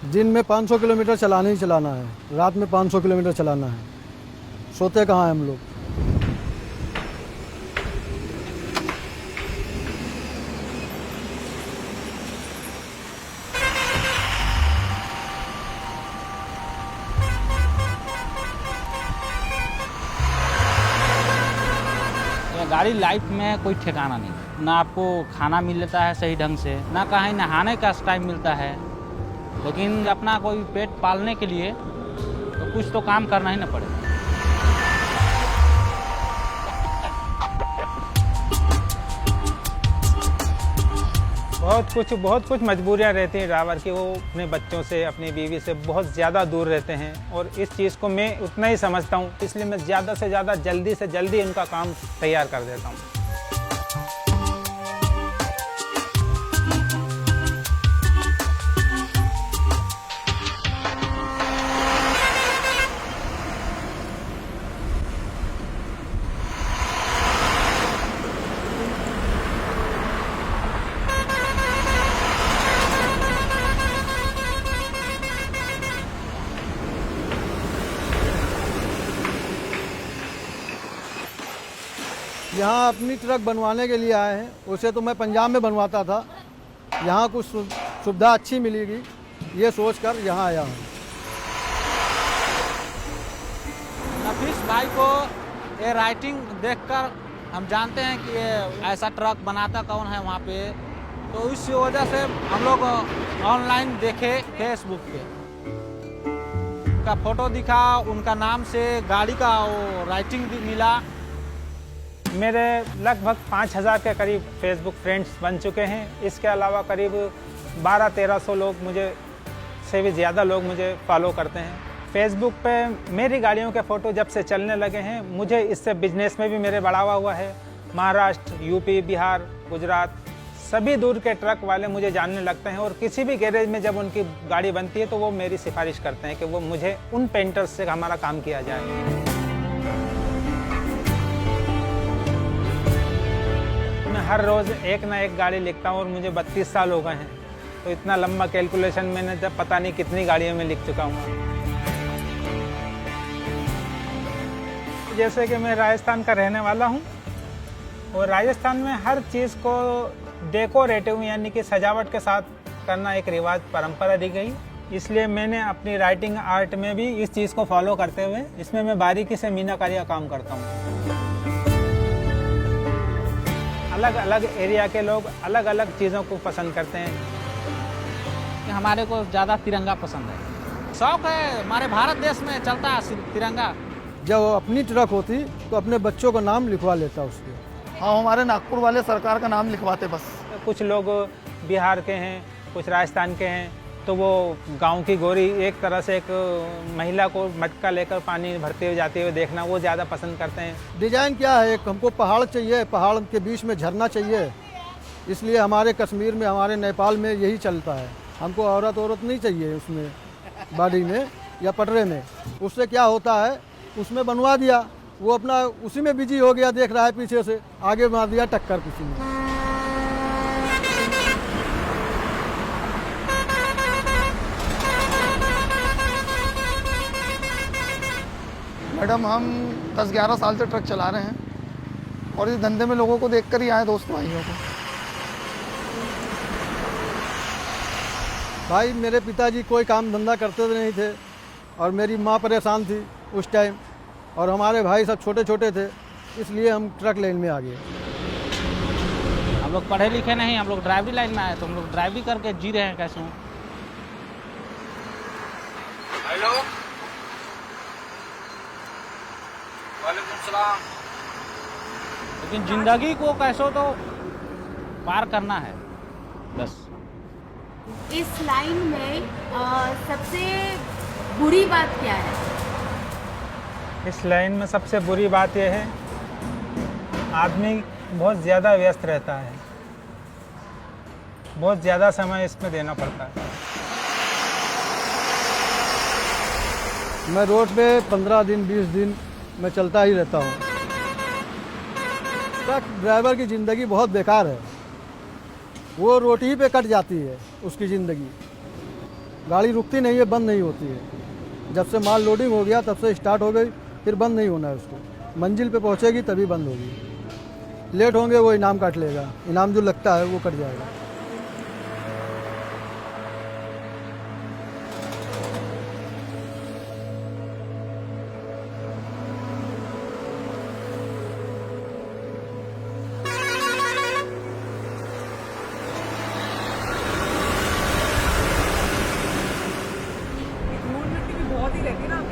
दिन में 500 किलोमीटर चलाना ही चलाना है, रात में 500 किलोमीटर चलाना है। सोते कहाँ हैं हम लोग। गाड़ी लाइफ में कोई ठिकाना नहीं, ना आपको खाना मिलता है सही ढंग से, ना कहीं नहाने का टाइम मिलता है, लेकिन अपना कोई पेट पालने के लिए तो कुछ तो काम करना ही ना पड़ेगा। बहुत कुछ मजबूरियां रहती हैं ड्राइवर की। वो अपने बच्चों से, अपनी बीवी से बहुत ज़्यादा दूर रहते हैं और इस चीज़ को मैं उतना ही समझता हूँ, इसलिए मैं ज़्यादा से ज़्यादा जल्दी से जल्दी उनका काम तैयार कर देता हूँ। यहाँ अपनी ट्रक बनवाने के लिए आए हैं। उसे तो मैं पंजाब में बनवाता था, यहाँ कुछ सुविधा अच्छी मिलेगी ये सोचकर यहाँ आया हूँ। नफीस भाई को ये राइटिंग देखकर हम जानते हैं कि ये ऐसा ट्रक बनाता कौन है वहाँ पे, तो इस वजह से हम लोग ऑनलाइन देखे, फेसबुक पे उनका फोटो दिखा, उनका नाम से गाड़ी का वो राइटिंग भी मिला। मेरे लगभग 5000 के करीब फेसबुक फ्रेंड्स बन चुके हैं। इसके अलावा करीब 1200-1300 लोग से भी ज़्यादा लोग मुझे फॉलो करते हैं। फेसबुक पे मेरी गाड़ियों के फ़ोटो जब से चलने लगे हैं, मुझे इससे बिजनेस में भी मेरे बढ़ावा हुआ है। महाराष्ट्र, यूपी, बिहार, गुजरात, सभी दूर के ट्रक वाले मुझे जानने लगते हैं और किसी भी गैरेज में जब उनकी गाड़ी बनती है तो वो मेरी सिफारिश करते हैं कि वो मुझे उन पेंटर्स से हमारा काम किया जाए। मैं हर रोज़ एक ना एक गाड़ी लिखता हूँ और मुझे 32 साल हो गए हैं, तो इतना लंबा कैलकुलेशन मैंने जब पता नहीं कितनी गाड़ियों में लिख चुका हूँ। जैसे कि मैं राजस्थान का रहने वाला हूँ और राजस्थान में हर चीज़ को डेकोरेटिव यानी कि सजावट के साथ करना एक रिवाज परंपरा दी गई, इसलिए मैंने अपनी राइटिंग आर्ट में भी इस चीज़ को फॉलो करते हुए इसमें मैं बारीकी से मीनाकारी का काम करता हूँ। अलग अलग एरिया के लोग अलग अलग चीज़ों को पसंद करते हैं। हमारे को ज़्यादा तिरंगा पसंद है, शौक है, हमारे भारत देश में चलता है तिरंगा। जब अपनी ट्रक होती तो अपने बच्चों का नाम लिखवा लेता उसके। हाँ, हमारे नागपुर वाले सरकार का नाम लिखवाते बस। कुछ लोग बिहार के हैं, कुछ राजस्थान के हैं, तो वो गांव की गोरी एक तरह से एक महिला को मटका लेकर पानी भरते हुए जाते हुए देखना वो ज़्यादा पसंद करते हैं। डिजाइन क्या है, हमको पहाड़ चाहिए, पहाड़ के बीच में झरना चाहिए, इसलिए हमारे कश्मीर में, हमारे नेपाल में यही चलता है। हमको औरत नहीं चाहिए उसमें, बॉडी में या पटरे में। उससे क्या होता है, उसमें बनवा दिया, वो अपना उसी में बिजी हो गया, देख रहा है पीछे से, आगे मार दिया टक्कर किसी ने। मैडम, हम 10-11 साल से ट्रक चला रहे हैं और इस धंधे में लोगों को देखकर ही आए, दोस्तों भाइयों को। भाई मेरे पिताजी कोई काम धंधा करते तो नहीं थे और मेरी माँ परेशान थी उस टाइम, और हमारे भाई सब छोटे छोटे थे, इसलिए हम ट्रक लाइन में आ गए। हम लोग पढ़े लिखे नहीं, हम लोग ड्राइवरी लाइन में आए, तो हम लोग ड्राइवरी करके जी रहे हैं कैसे हूँ। हेलो, वालेकुम सलाम। लेकिन जिंदगी को कैसे तो पार करना है बस। इस लाइन में सबसे बुरी बात क्या है? इस लाइन में सबसे बुरी बात यह है, आदमी बहुत ज़्यादा व्यस्त रहता है, बहुत ज़्यादा समय इसमें देना पड़ता है। मैं रोड पे 15 दिन 20 दिन मैं चलता ही रहता हूँ। ट्रक ड्राइवर की ज़िंदगी बहुत बेकार है, वो रोटी ही पे कट जाती है उसकी ज़िंदगी। गाड़ी रुकती नहीं है, बंद नहीं होती है। जब से माल लोडिंग हो गया तब से स्टार्ट हो गई, फिर बंद नहीं होना है उसको। मंजिल पे पहुंचेगी तभी बंद होगी। लेट होंगे वो इनाम काट लेगा, इनाम जो लगता है वो कट जाएगा।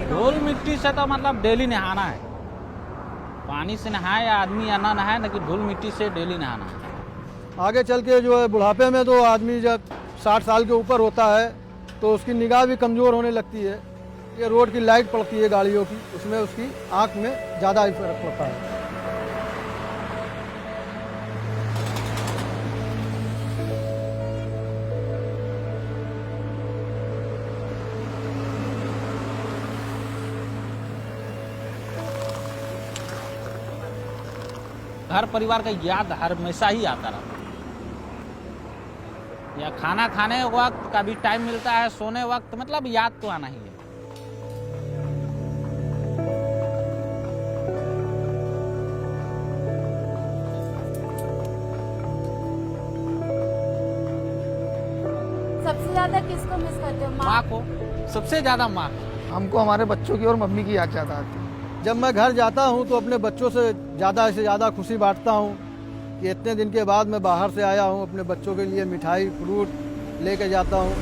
धूल मिट्टी से तो मतलब डेली नहाना है। पानी से नहाए या आदमी या ना नहाए, लेकिन धूल मिट्टी से डेली नहाना है। आगे चल के जो है बुढ़ापे में तो आदमी जब 60 साल के ऊपर होता है तो उसकी निगाह भी कमज़ोर होने लगती है। ये रोड की लाइट पड़ती है गाड़ियों की, उसमें उसकी आँख में ज़्यादा फर्क पड़ता है। घर परिवार का याद हमेशा ही आता रहता है। या खाना खाने वक्त कभी टाइम मिलता है, सोने वक्त, मतलब याद तो आना ही है। सबसे ज्यादा किसको मिस करते हो? माँ को, सबसे ज्यादा माँ को। हमको हमारे बच्चों की और मम्मी की याद ज़्यादा आती है। जब मैं घर जाता हूँ तो अपने बच्चों से ज़्यादा खुशी बांटता हूँ कि इतने दिन के बाद मैं बाहर से आया हूँ, अपने बच्चों के लिए मिठाई फ्रूट लेके जाता हूँ।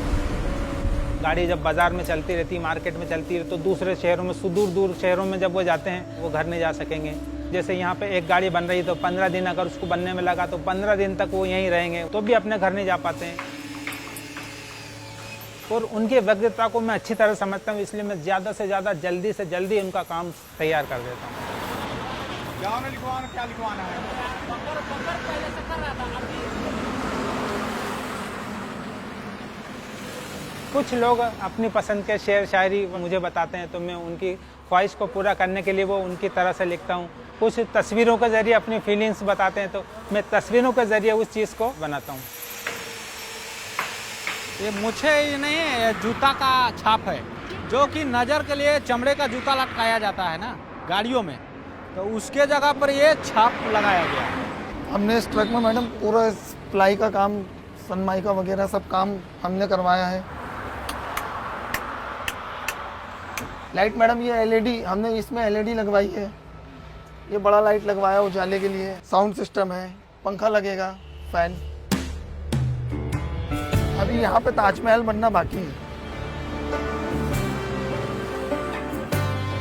गाड़ी जब बाज़ार में चलती रहती है, मार्केट में चलती है, तो दूसरे शहरों में, दूर दूर शहरों में जब वो जाते हैं वो घर नहीं जा सकेंगे। जैसे यहाँ पे एक गाड़ी बन रही तो 15 दिन अगर उसको बनने में लगा तो 15 दिन तक वो यहीं रहेंगे, तो भी अपने घर नहीं जा पाते हैं। और उनकी व्यग्रता को मैं अच्छी तरह समझता हूँ, इसलिए मैं ज़्यादा से ज़्यादा जल्दी से जल्दी उनका काम तैयार कर देता हूँ। क्या लिखवाना है? कुछ लोग अपनी पसंद के शेर शायरी मुझे बताते हैं तो मैं उनकी ख्वाहिश को पूरा करने के लिए वो उनकी तरह से लिखता हूँ। कुछ तस्वीरों के ज़रिए अपनी फीलिंग्स बताते हैं तो मैं तस्वीरों के ज़रिए उस चीज़ को बनाता हूँ। ये मुझे ही नहीं है, ये जूता का छाप है, जो कि नज़र के लिए चमड़े का जूता लटकाया जाता है ना गाड़ियों में, तो उसके जगह पर ये छाप लगाया गया है। हमने इस ट्रक में मैडम पूरा प्लाई का काम, सनमाइका वगैरह सब काम हमने करवाया है। लाइट मैडम ये एलईडी, हमने इसमें एलईडी लगवाई है। ये बड़ा लाइट लगवाया उजाले के लिए। साउंड सिस्टम है, पंखा लगेगा, फैन। अभी यहाँ पे ताजमहल बनना बाकी है।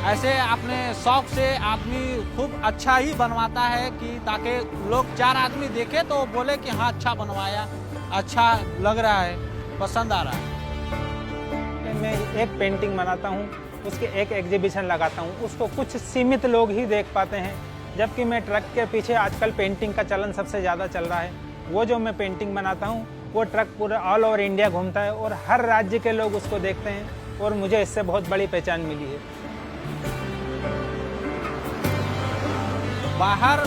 ऐसे अपने शौक से आदमी खूब अच्छा ही बनवाता है कि ताकि लोग 4 आदमी देखे तो बोले कि हाँ अच्छा बनवाया, अच्छा लग रहा है, पसंद आ रहा है। मैं एक पेंटिंग बनाता हूँ, उसके एक एग्जीबिशन लगाता हूँ, उसको कुछ सीमित लोग ही देख पाते हैं, जबकि मैं ट्रक के पीछे आजकल पेंटिंग का चलन सबसे ज़्यादा चल रहा है। वो जो मैं पेंटिंग बनाता हूँ वो ट्रक पूरा ऑल ओवर इंडिया घूमता है और हर राज्य के लोग उसको देखते हैं और मुझे इससे बहुत बड़ी पहचान मिली है। बाहर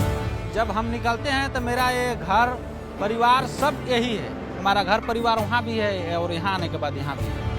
जब हम निकलते हैं तो मेरा ये घर परिवार सब यही है। हमारा घर परिवार वहाँ भी है और यहाँ आने के बाद यहाँ भी है।